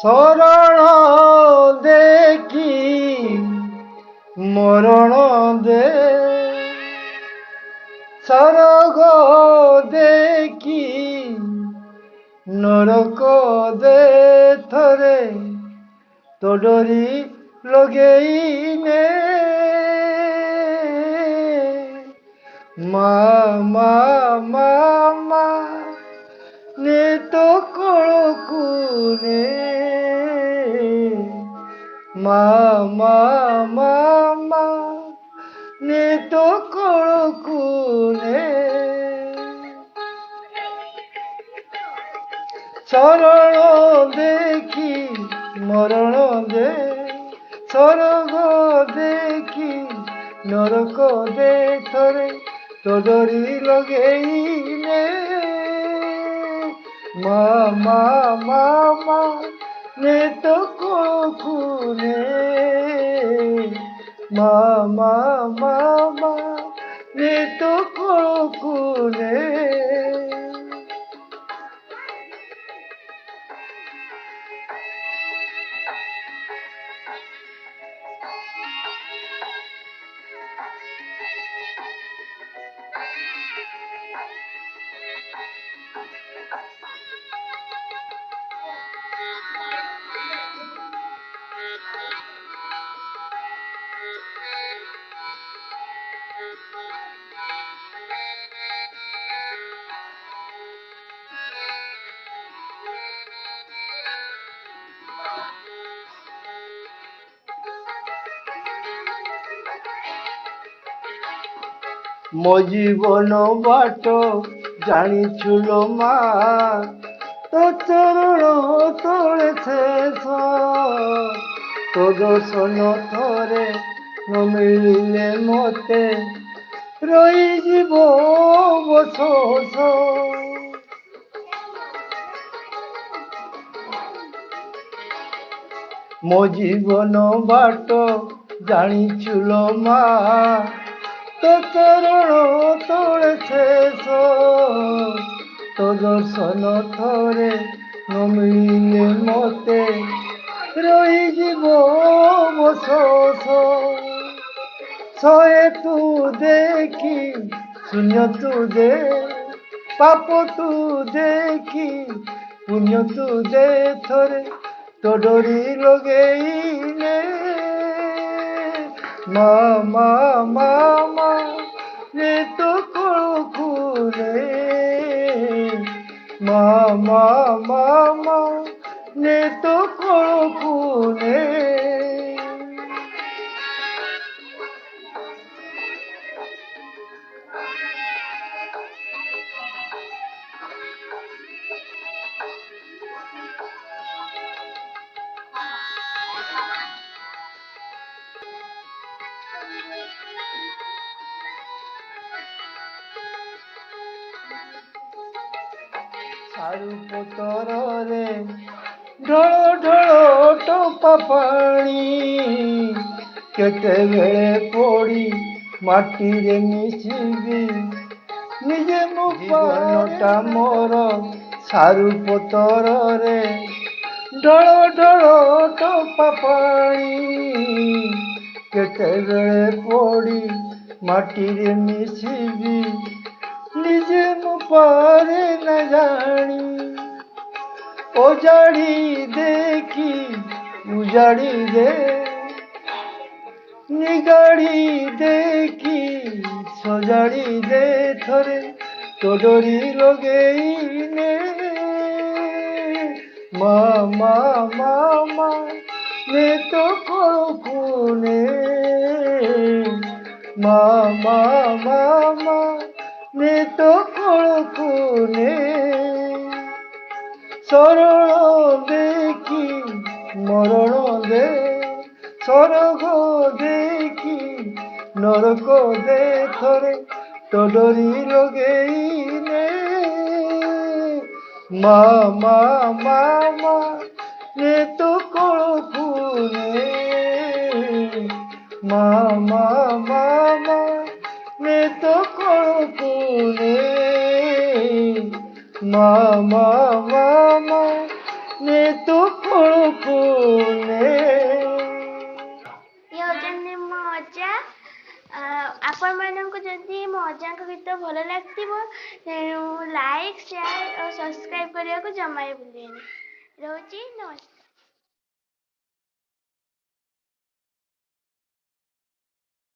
শরণ দেখি মরণ দে, স্বর্গ দেখি নরক দে থরে, তো ডরি লগেই নে মা মা মা মা নে তো কড়কু নে মা মা মা মা নে তো কড়কু নে শরণ দেখি মরণ দে, স্বর্গ দেখি নরক দে থরে, তো ডরি লগেই নে মা মা মা মা নে তো কড়কু নে মা মা মা মা নে তো কড়কু নে। ମୋ ଜୀବନ ବାଟ ଜାଣିଛୁ ମା, ତୋ ଚରଣ ତଳେ ଶେଷ, ତୋ ଦର୍ଶନ ଥରେ ନ ମିଳିଲେ ମତେ ରହିଯିବ ଅବଶୋଷ। ମୋ ଜୀବନ ବାଟ ଜାଣିଛୁ ମା, তো চরণ তଳେ ଶେଷ, তো ଦର୍ଶନ ଥରେ ନ ମିଳିଲେ ମତେ ରହିଯିବ ଅବଶୋଷ। ଶହେ ତୁ ଦେଖି ଶୂନ୍ୟ ତୁ ଦେ, ପାପ ତୁ ଦେଖି ପୁଣ୍ୟ ତୁ ଦେ ଥରେ, তো ডরি লগেই নে মা মা মা মা নে তো কড়কু নে মা মা মা মা নে তো কড়কু নে। ସାରୁ ପତରରେ ଢଳ ଢଳ ଟୋପା ପାଣି, କେତେବେଳେ ପୋଡ଼ି ମାଟିରେ ମିଶିବି ନିଜେ ମୋ ଜୀବନଟା ମୋର। ସାରୁ ପତରରେ ଢଳ ଢଳ ଟୋପା ପାଣି, କେତେବେଳେ ପୋଡ଼ି ମାଟିରେ ମିଶିବି ନିଜେ ମୁଁ ପାରେ ନା ଜାଣି। ଓଜାଡ଼ି ଦେଖି ଉଜାଡ଼ି ଦେ, ନିଗାଡ଼ି ଦେଖି ସଜାଡ଼ି ଦେ ଥରେ, তো ডরি লগেই নে মা মା মା মା নে তো কড়কু নে মা মা মা মা নে তো কড়কু নে। শরণ দেখি মরণ দে, স্বর্গ দেখি নরক দে থরে, তো ডরি লগেই নে মা মা মা মা নে তো কড়কু নে মা মা মা মা নে তো কড়কু নে মা মা মা মা ନେ ତୁ କୋଳକୁ ନେ। ये होचंदी मो अजा। आपण मानक जदि मो अजाक गीत भल लगे तेणु लाइक शेयर और सब्सक्राइब करने को जमा भूलें। रोची नमस्ते।